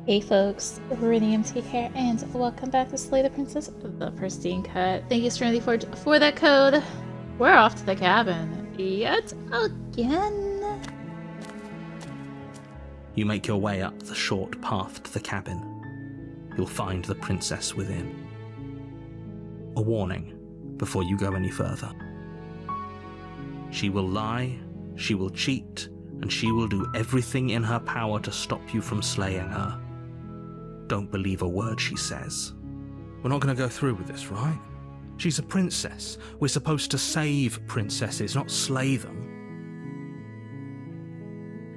Hey folks, rinimt here, and welcome back to Slay the Princess, the Pristine Cut. Thank you, Serenity Forge, for that code. We're off to the cabin yet again. You make your way up the short path to the cabin. You'll find the princess within. A warning before you go any further. She will lie, she will cheat, and she will do everything in her power to stop you from slaying her. Don't believe a word she says. We're not going to go through with this, right? She's a princess. We're supposed to save princesses, not slay them.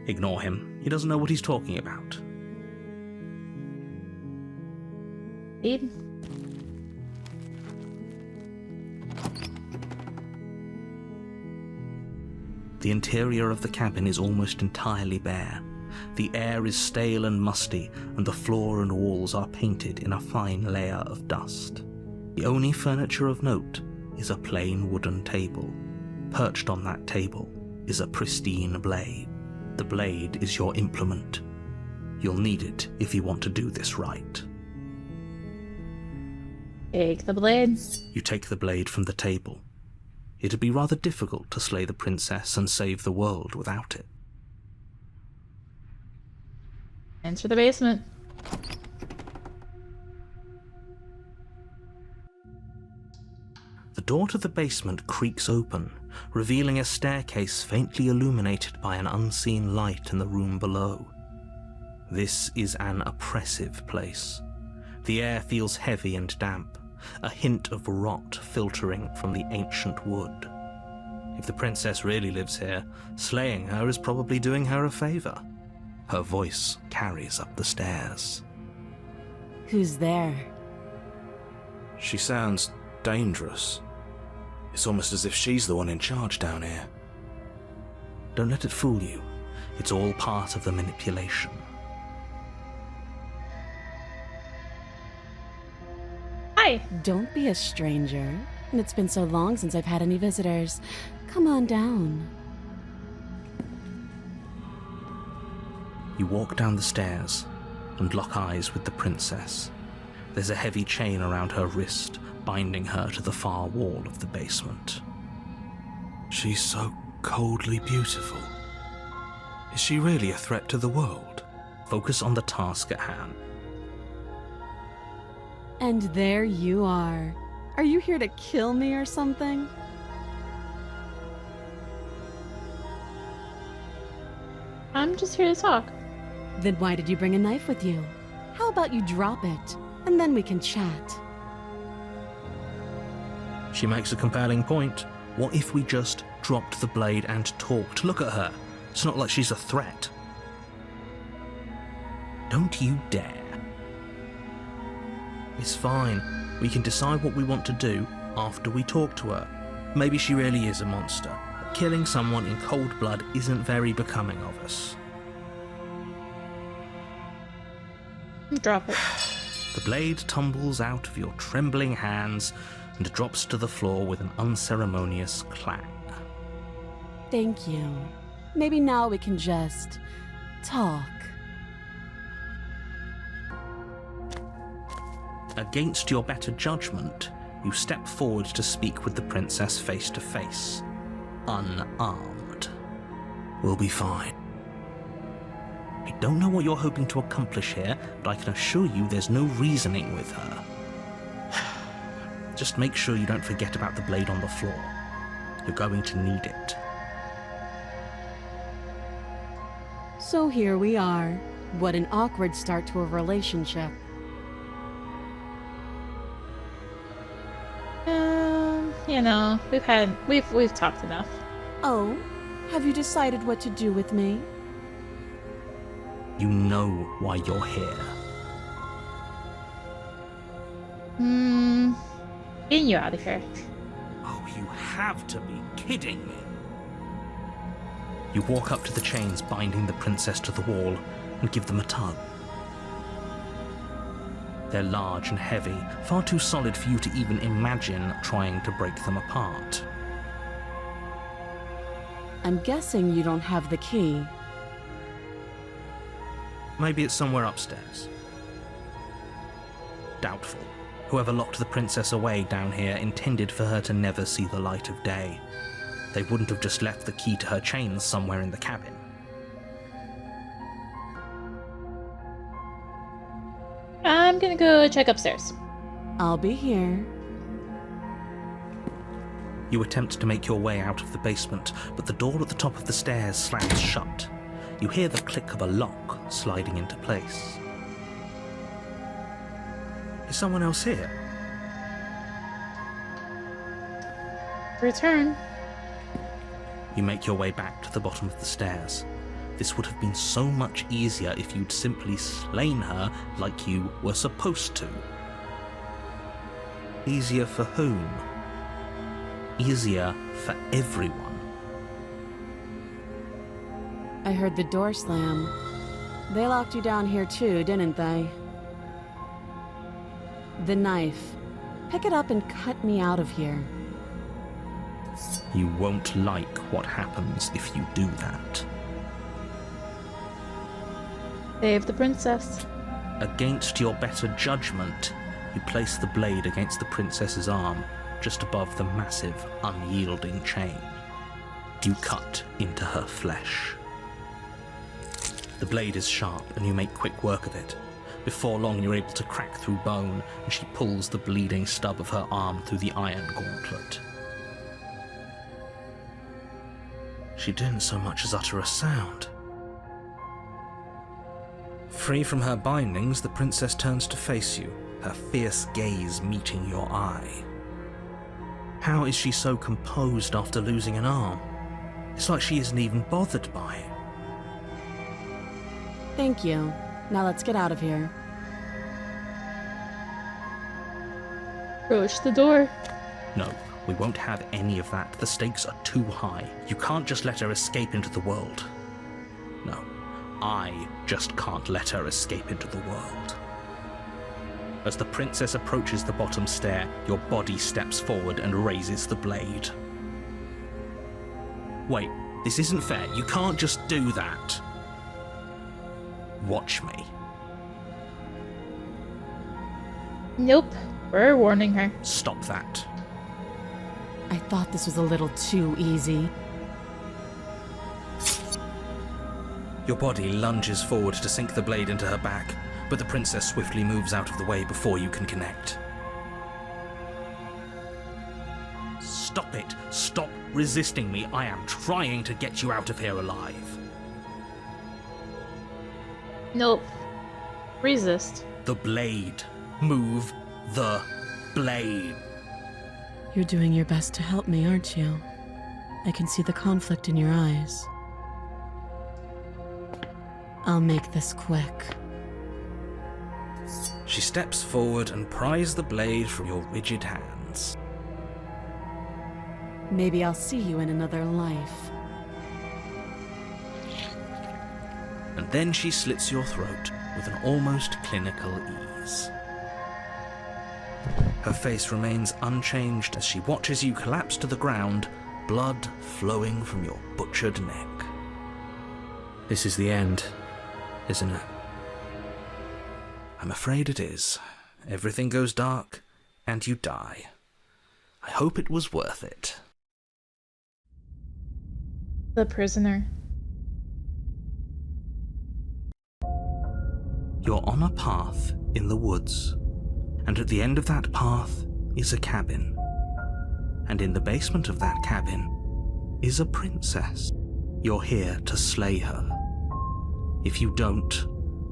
Ignore him. He doesn't know what he's talking about. Indeed. The interior of the cabin is almost entirely bare. The air is stale and musty, and the floor and walls are painted in a fine layer of dust. The only furniture of note is a plain wooden table. Perched on that table is a pristine blade. The blade is your implement. You'll need it if you want to do this right. Take the blade. You take the blade from the table. It'd be rather difficult to slay the princess and save the world without it. Enter the basement. The door to the basement creaks open, revealing a staircase faintly illuminated by an unseen light in the room below. This is an oppressive place. The air feels heavy and damp, a hint of rot filtering from the ancient wood. If the princess really lives here, slaying her is probably doing her a favor. Her voice carries up the stairs. Who's there? She sounds dangerous. It's almost as if she's the one in charge down here. Don't let it fool you. It's all part of the manipulation. Hi. Don't be a stranger. It's been so long since I've had any visitors. Come on down. You walk down the stairs and lock eyes with the princess. There's a heavy chain around her wrist, binding her to the far wall of the basement. She's so coldly beautiful. Is she really a threat to the world? Focus on the task at hand. And there you are. Are you here to kill me or something? I'm just here to talk. Then why did you bring a knife with you? How about you drop it, and then we can chat? She makes a compelling point. What if we just dropped the blade and talked? Look at her. It's not like she's a threat. Don't you dare. It's fine. We can decide what we want to do after we talk to her. Maybe she really is a monster. Killing someone in cold blood isn't very becoming of us. Drop it. The blade tumbles out of your trembling hands and drops to the floor with an unceremonious clang. Thank you. Maybe now we can just talk. Against your better judgment, you step forward to speak with the princess face to face, unarmed. We'll be fine. I don't know what you're hoping to accomplish here, but I can assure you there's no reasoning with her. Just make sure you don't forget about the blade on the floor. You're going to need it. So here we are. What an awkward start to a relationship. You know, we've talked enough. Oh, have you decided what to do with me? You know why you're here. Getting you out of here. Oh, you have to be kidding me. You walk up to the chains binding the princess to the wall and give them a tug. They're large and heavy, far too solid for you to even imagine trying to break them apart. I'm guessing you don't have the key. Maybe it's somewhere upstairs. Doubtful. Whoever locked the princess away down here intended for her to never see the light of day. They wouldn't have just left the key to her chains somewhere in the cabin. I'm gonna go check upstairs. I'll be here. You attempt to make your way out of the basement, but the door at the top of the stairs slams shut. You hear the click of a lock sliding into place. Is someone else here? Return. You make your way back to the bottom of the stairs. This would have been so much easier if you'd simply slain her like you were supposed to. Easier for whom? Easier for everyone. I heard the door slam. They locked you down here too, didn't they? The knife. Pick it up and cut me out of here. You won't like what happens if you do that. Save the princess. Against your better judgment, you place the blade against the princess's arm, just above the massive, unyielding chain. You cut into her flesh. The blade is sharp, and you make quick work of it. Before long, you're able to crack through bone, and she pulls the bleeding stub of her arm through the iron gauntlet. She didn't so much as utter a sound. Free from her bindings, the princess turns to face you, her fierce gaze meeting your eye. How is she so composed after losing an arm? It's like she isn't even bothered by it. Thank you. Now let's get out of here. Approach the door. No, we won't have any of that. The stakes are too high. You can't just let her escape into the world. No, I just can't let her escape into the world. As the princess approaches the bottom stair, your body steps forward and raises the blade. Wait, this isn't fair. You can't just do that. Watch me. Nope. We're warning her. Stop that. I thought this was a little too easy. Your body lunges forward to sink the blade into her back, but the princess swiftly moves out of the way before you can connect. Stop it! Stop resisting me! I am trying to get you out of here alive. Nope. Resist. The blade. Move the blade. You're doing your best to help me, aren't you? I can see the conflict in your eyes. I'll make this quick. She steps forward and pries the blade from your rigid hands. Maybe I'll see you in another life. And then she slits your throat with an almost clinical ease. Her face remains unchanged as she watches you collapse to the ground, blood flowing from your butchered neck. This is the end, isn't it? I'm afraid it is. Everything goes dark, and you die. I hope it was worth it. The prisoner. You're on a path in the woods, and at the end of that path is a cabin. And in the basement of that cabin is a princess. You're here to slay her. If you don't,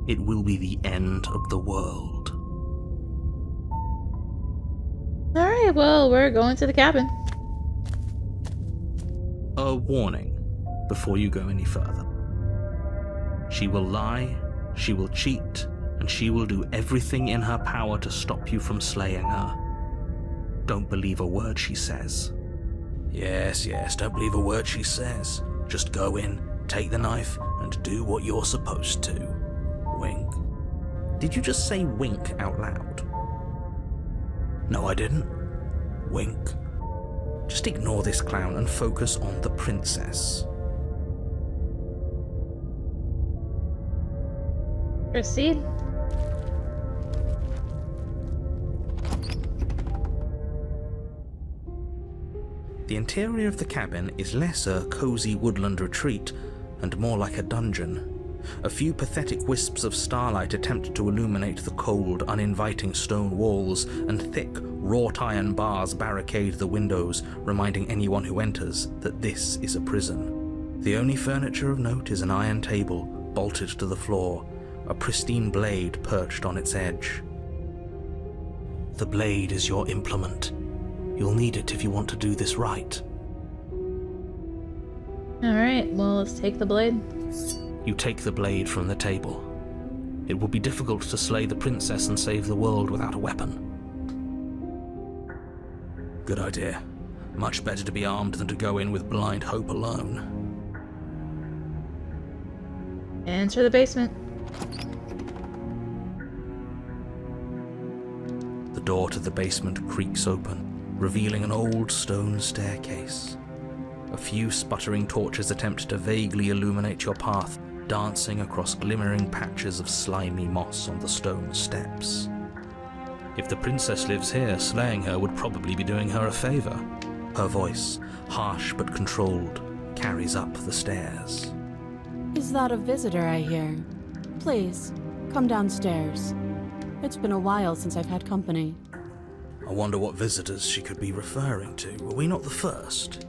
it will be the end of the world. Alright, well, we're going to the cabin. A warning before you go any further. She will lie, she will cheat, and she will do everything in her power to stop you from slaying her. Don't believe a word she says. Yes, don't believe a word she says. Just go in, take the knife, and do what you're supposed to. Wink. Did you just say wink out loud? No, I didn't. Wink. Just ignore this clown and focus on the princess. Proceed. The interior of the cabin is less a cozy woodland retreat and more like a dungeon. A few pathetic wisps of starlight attempt to illuminate the cold, uninviting stone walls, and thick, wrought iron bars barricade the windows, reminding anyone who enters that this is a prison. The only furniture of note is an iron table, bolted to the floor, a pristine blade perched on its edge. The blade is your implement. You'll need it if you want to do this right. Alright, well, let's take the blade. You take the blade from the table. It will be difficult to slay the princess and save the world without a weapon. Good idea. Much better to be armed than to go in with blind hope alone. Enter the basement. The door to the basement creaks open, revealing an old stone staircase. A few sputtering torches attempt to vaguely illuminate your path, dancing across glimmering patches of slimy moss on the stone steps. If the princess lives here, slaying her would probably be doing her a favor. Her voice, harsh but controlled, carries up the stairs. Is that a visitor I hear? Please, come downstairs. It's been a while since I've had company. I wonder what visitors she could be referring to. Were we not the first?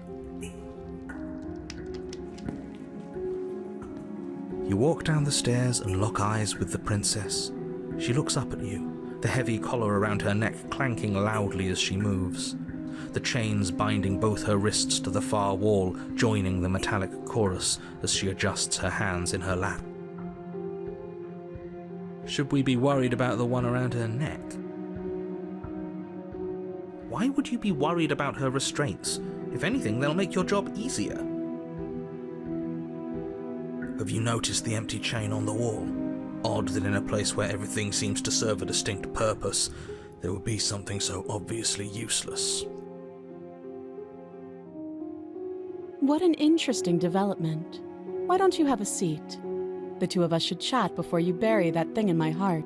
You walk down the stairs and lock eyes with the princess. She looks up at you, the heavy collar around her neck clanking loudly as she moves. The chains binding both her wrists to the far wall, joining the metallic chorus as she adjusts her hands in her lap. Should we be worried about the one around her neck? Why would you be worried about her restraints? If anything, they'll make your job easier. Have you noticed the empty chain on the wall? Odd that in a place where everything seems to serve a distinct purpose, there would be something so obviously useless. What an interesting development. Why don't you have a seat? The two of us should chat before you bury that thing in my heart.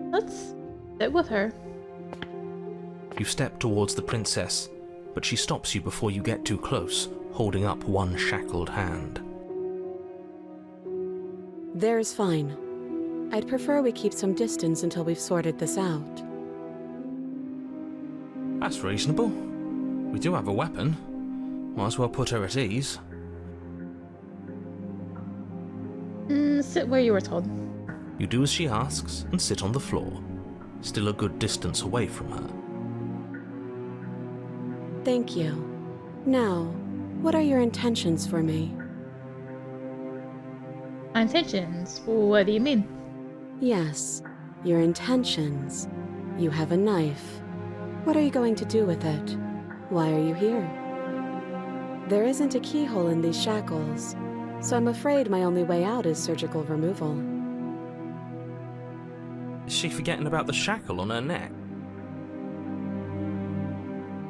Let's sit with her. You step towards the princess, but she stops you before you get too close, holding up one shackled hand. There's fine. I'd prefer we keep some distance until we've sorted this out. That's reasonable. We do have a weapon. Might as well put her at ease. Sit where you were told. You do as she asks and sit on the floor, still a good distance away from her. Thank you. Now, what are your intentions for me? My intentions? What do you mean? Yes, your intentions. You have a knife. What are you going to do with it? Why are you here? There isn't a keyhole in these shackles, so I'm afraid my only way out is surgical removal. Is she forgetting about the shackle on her neck?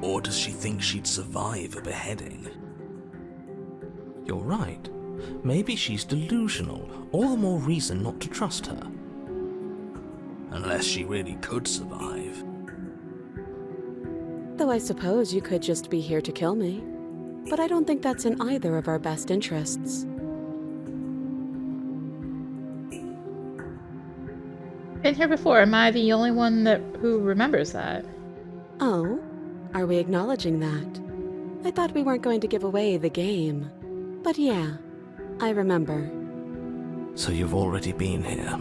Or does she think she'd survive a beheading? You're right. Maybe she's delusional. All the more reason not to trust her. Unless she really could survive. Though I suppose you could just be here to kill me. But I don't think that's in either of our best interests. Been here before. Am I the only one who remembers that? Oh? Are we acknowledging that? I thought we weren't going to give away the game. But yeah, I remember. So you've already been here.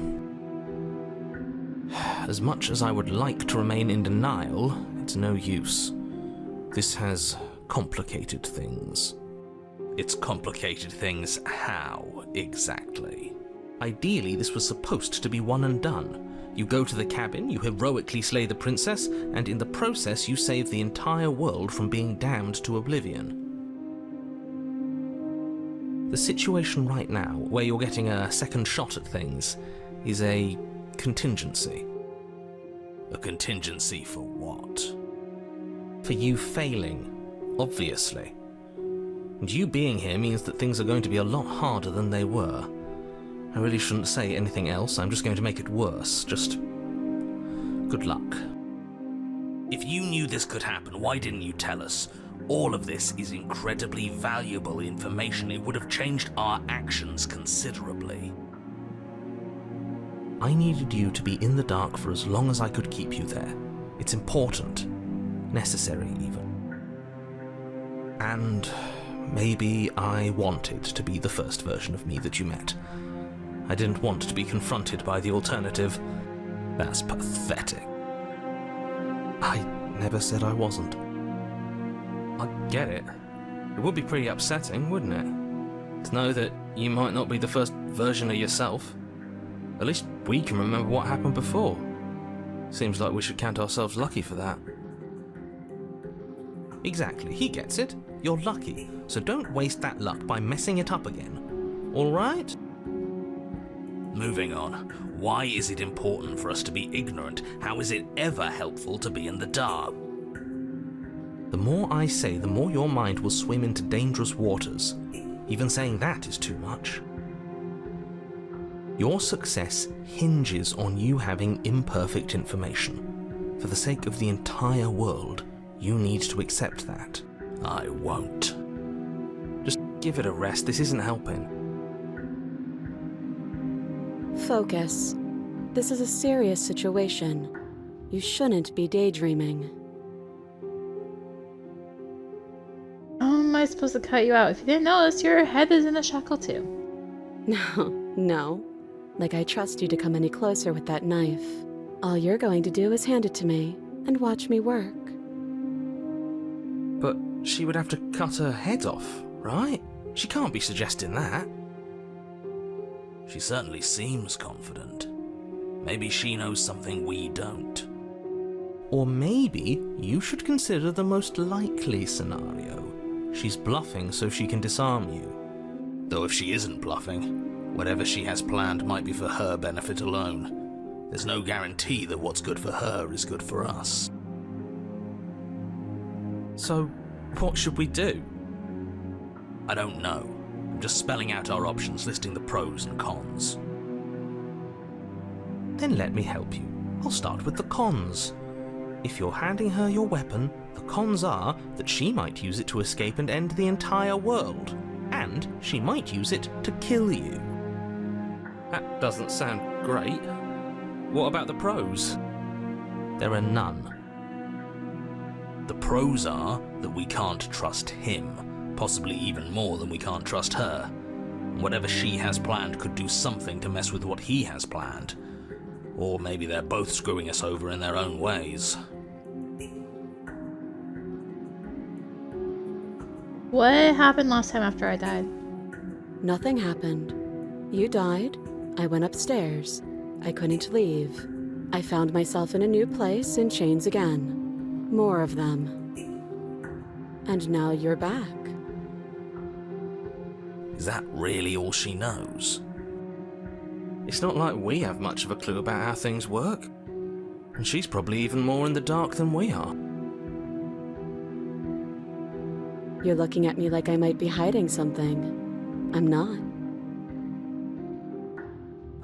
As much as I would like to remain in denial, it's no use. This has complicated things. It's complicated things how, exactly? Ideally, this was supposed to be one and done. You go to the cabin, you heroically slay the princess, and in the process you save the entire world from being damned to oblivion. The situation right now, where you're getting a second shot at things, is a contingency. A contingency for what? For you failing, obviously. And you being here means that things are going to be a lot harder than they were. I really shouldn't say anything else. I'm just going to make it worse. Just good luck. If you knew this could happen, why didn't you tell us? All of this is incredibly valuable information. It would have changed our actions considerably. I needed you to be in the dark for as long as I could keep you there. It's important. Necessary, even. And maybe I wanted to be the first version of me that you met. I didn't want to be confronted by the alternative. That's pathetic. I never said I wasn't. I get it. It would be pretty upsetting, wouldn't it? To know that you might not be the first version of yourself. At least we can remember what happened before. Seems like we should count ourselves lucky for that. Exactly, he gets it. You're lucky, so don't waste that luck by messing it up again. All right? Moving on. Why is it important for us to be ignorant? How is it ever helpful to be in the dark? The more I say, the more your mind will swim into dangerous waters. Even saying that is too much. Your success hinges on you having imperfect information. For the sake of the entire world, you need to accept that. I won't. Just give it a rest. This isn't helping. Focus. This is a serious situation. You shouldn't be daydreaming. How am I supposed to cut you out? If you didn't notice, your head is in a shackle too. No. Like I trust you to come any closer with that knife. All you're going to do is hand it to me and watch me work. But she would have to cut her head off, right? She can't be suggesting that. She certainly seems confident. Maybe she knows something we don't. Or maybe you should consider the most likely scenario. She's bluffing so she can disarm you. Though if she isn't bluffing, whatever she has planned might be for her benefit alone. There's no guarantee that what's good for her is good for us. So, what should we do? I don't know. I'm just spelling out our options, listing the pros and cons. Then let me help you. I'll start with the cons. If you're handing her your weapon, the cons are that she might use it to escape and end the entire world. And she might use it to kill you. That doesn't sound great. What about the pros? There are none. The pros are that we can't trust him, possibly even more than we can't trust her. Whatever she has planned could do something to mess with what he has planned. Or maybe they're both screwing us over in their own ways. What happened last time after I died? Nothing happened. You died. I went upstairs. I couldn't leave. I found myself in a new place in chains again. More of them. And now you're back. Is that really all she knows? It's not like we have much of a clue about how things work. And she's probably even more in the dark than we are. You're looking at me like I might be hiding something. I'm not.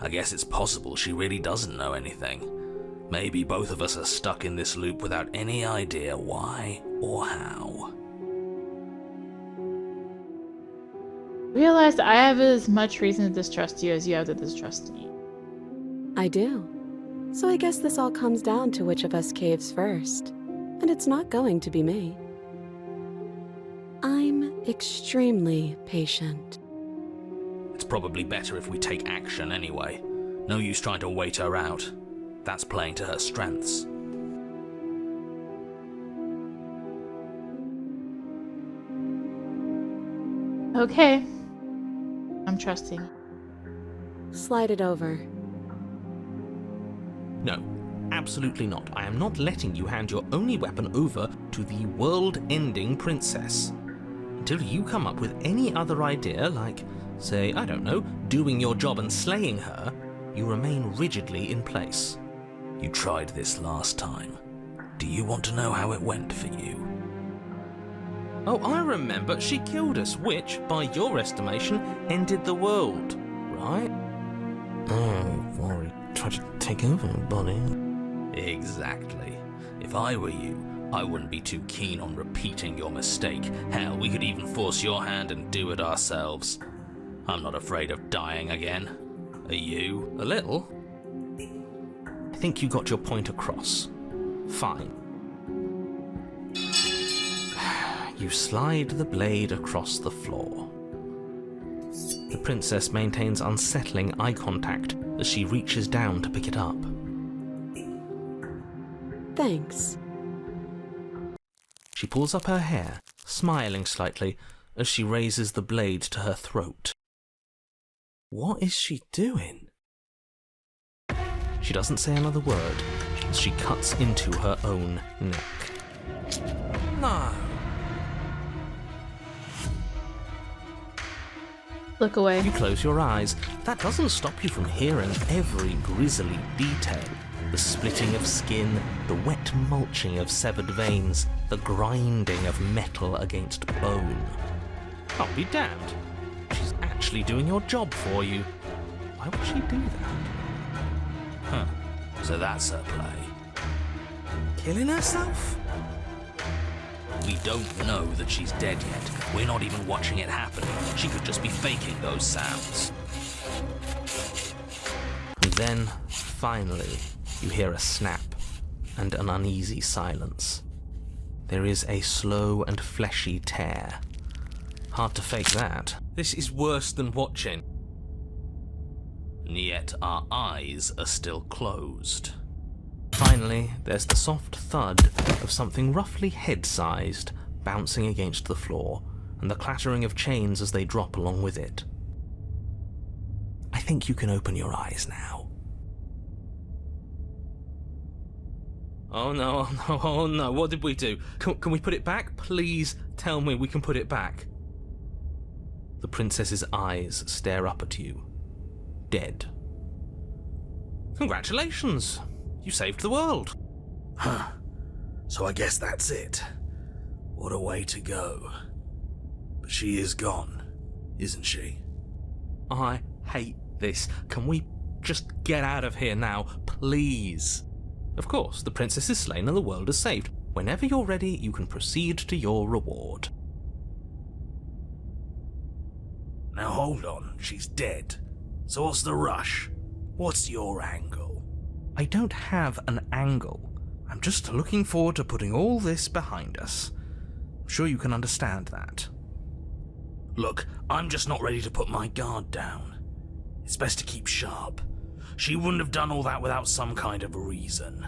I guess it's possible she really doesn't know anything. Maybe both of us are stuck in this loop without any idea why or how. Realized I have as much reason to distrust you as you have to distrust me. I do. So I guess this all comes down to which of us caves first. And it's not going to be me. I'm extremely patient. It's probably better if we take action anyway. No use trying to wait her out. That's playing to her strengths. Okay. I'm trusting. Slide it over. No, absolutely not. I am not letting you hand your only weapon over to the world-ending princess. Until you come up with any other idea, like, say, I don't know, doing your job and slaying her, you remain rigidly in place. You tried this last time. Do you want to know how it went for you? Oh, I remember. She killed us, which, by your estimation, ended the world, right? Oh, Rory tried to take over her body. Exactly. If I were you, I wouldn't be too keen on repeating your mistake. Hell, we could even force your hand and do it ourselves. I'm not afraid of dying again. Are you? A little. I think you got your point across. Fine. You slide the blade across the floor. The princess maintains unsettling eye contact as she reaches down to pick it up. Thanks. She pulls up her hair, smiling slightly as she raises the blade to her throat. What is she doing? She doesn't say another word as she cuts into her own neck. No! Look away. You close your eyes. That doesn't stop you from hearing every grisly detail. The splitting of skin, the wet mulching of severed veins, the grinding of metal against bone. I'll be damned. She's actually doing your job for you. Why would she do that? Huh. So that's her play. Killing herself? We don't know that she's dead yet. We're not even watching it happen. She could just be faking those sounds. And then, finally, you hear a snap and an uneasy silence. There is a slow and fleshy tear. Hard to fake that. This is worse than watching. And yet our eyes are still closed. Finally, there's the soft thud of something roughly head-sized bouncing against the floor, and the clattering of chains as they drop along with it. I think you can open your eyes now. Oh no, oh no, oh no, what did we do? Can we put it back? Please tell me we can put it back. The princess's eyes stare up at you. Dead. Congratulations! You saved the world. Huh. So I guess that's it. What a way to go. But she is gone, isn't she? I hate this. Can we just get out of here now, please? Of course, the princess is slain and the world is saved. Whenever you're ready, you can proceed to your reward. Now hold on, she's dead. So what's the rush? What's your angle? I don't have an angle. I'm just looking forward to putting all this behind us. I'm sure you can understand that. Look, I'm just not ready to put my guard down. It's best to keep sharp. She wouldn't have done all that without some kind of a reason.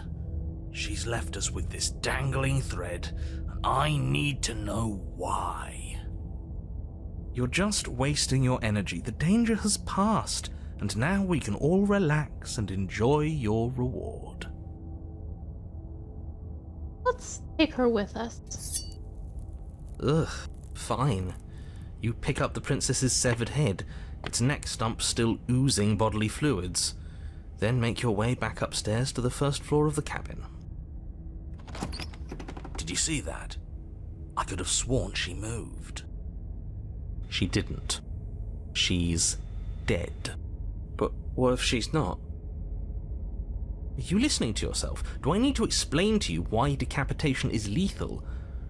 She's left us with this dangling thread, and I need to know why. You're just wasting your energy. The danger has passed, and now we can all relax and enjoy your reward. Let's take her with us. Ugh, fine. You pick up the princess's severed head, its neck stump still oozing bodily fluids. Then make your way back upstairs to the first floor of the cabin. Did you see that? I could have sworn she moved. She didn't. She's dead. But what if she's not? Are you listening to yourself? Do I need to explain to you why decapitation is lethal?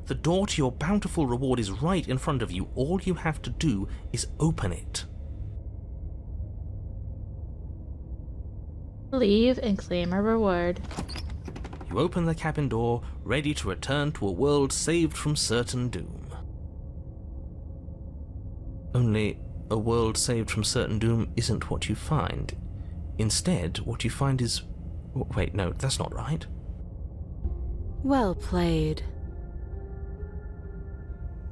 The door to your bountiful reward is right in front of you. All you have to do is open it. Leave and claim a reward. You open the cabin door, ready to return to a world saved from certain doom. Only, a world saved from certain doom isn't what you find. Instead, what you find is... Wait, no, that's not right. Well played.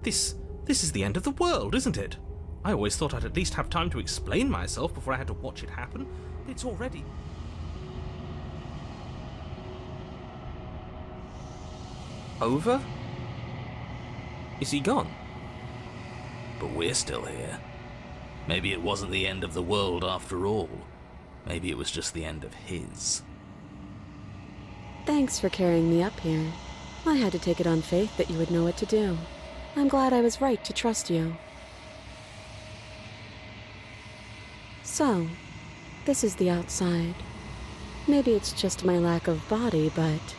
This is the end of the world, isn't it? I always thought I'd at least have time to explain myself before I had to watch it happen. It's already... over? Is he gone? But we're still here. Maybe it wasn't the end of the world after all. Maybe it was just the end of his. Thanks for carrying me up here. I had to take it on faith that you would know what to do. I'm glad I was right to trust you. So, This is the outside. Maybe it's just my lack of body, but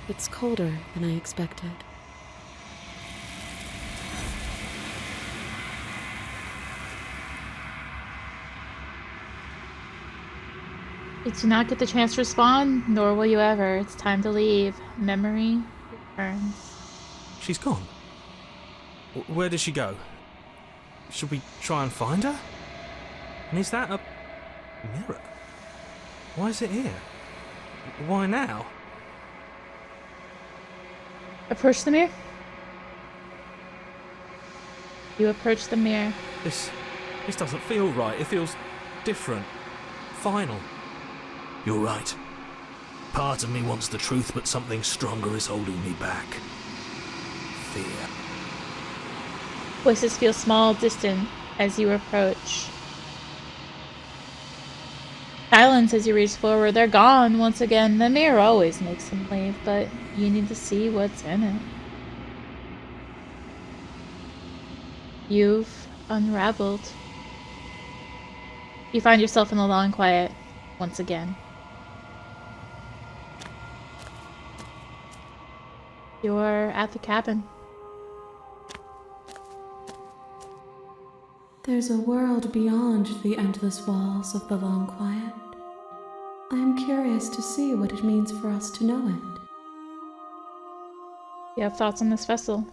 it's colder than I expected. Did you not get the chance to respond? Nor will you ever. It's time to leave. Memory returns. She's gone. Where did she go? Should we try and find her? And is that a mirror? Why is it here? Why now? Approach the mirror. You approach the mirror. This doesn't feel right. It feels different. Final. You're right. Part of me wants the truth, but something stronger is holding me back. Fear. Voices feel small, distant as you approach. Silence as you reach forward. They're gone once again. The mirror always makes them leave, but you need to see what's in it. You've unraveled. You find yourself in the long quiet once again. You're at the cabin. There's a world beyond the endless walls of the long quiet. I am curious to see what it means for us to know it. You have thoughts on this vessel?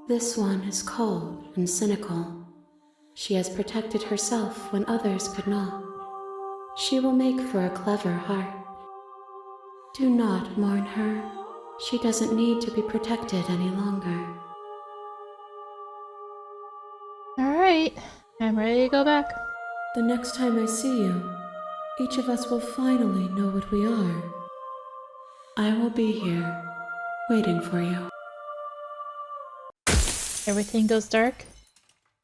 This one is cold and cynical. She has protected herself when others could not. She will make for a clever heart. Do not mourn her. She doesn't need to be protected any longer. Alright, I'm ready to go back. The next time I see you, each of us will finally know what we are. I will be here, waiting for you. Everything goes dark,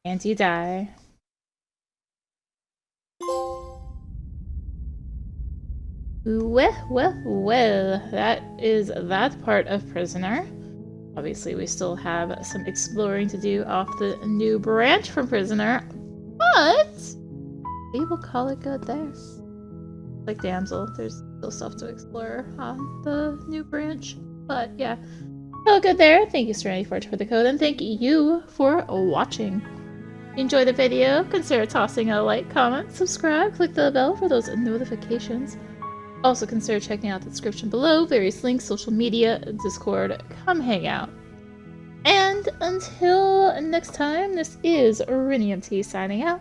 and you die. Well, that is that part of Prisoner. Obviously, we still have some exploring to do off the new branch from Prisoner, but we will call it good there. Like Damsel, there's still stuff to explore on the new branch, but yeah. Oh, good there. Thank you, Serenity Forge, for the code, and thank you for watching. Enjoy the video, consider tossing a like, comment, subscribe, click the bell for those notifications. Also consider checking out the description below, various links, social media, Discord, come hang out. And until next time, this is rinimt signing out.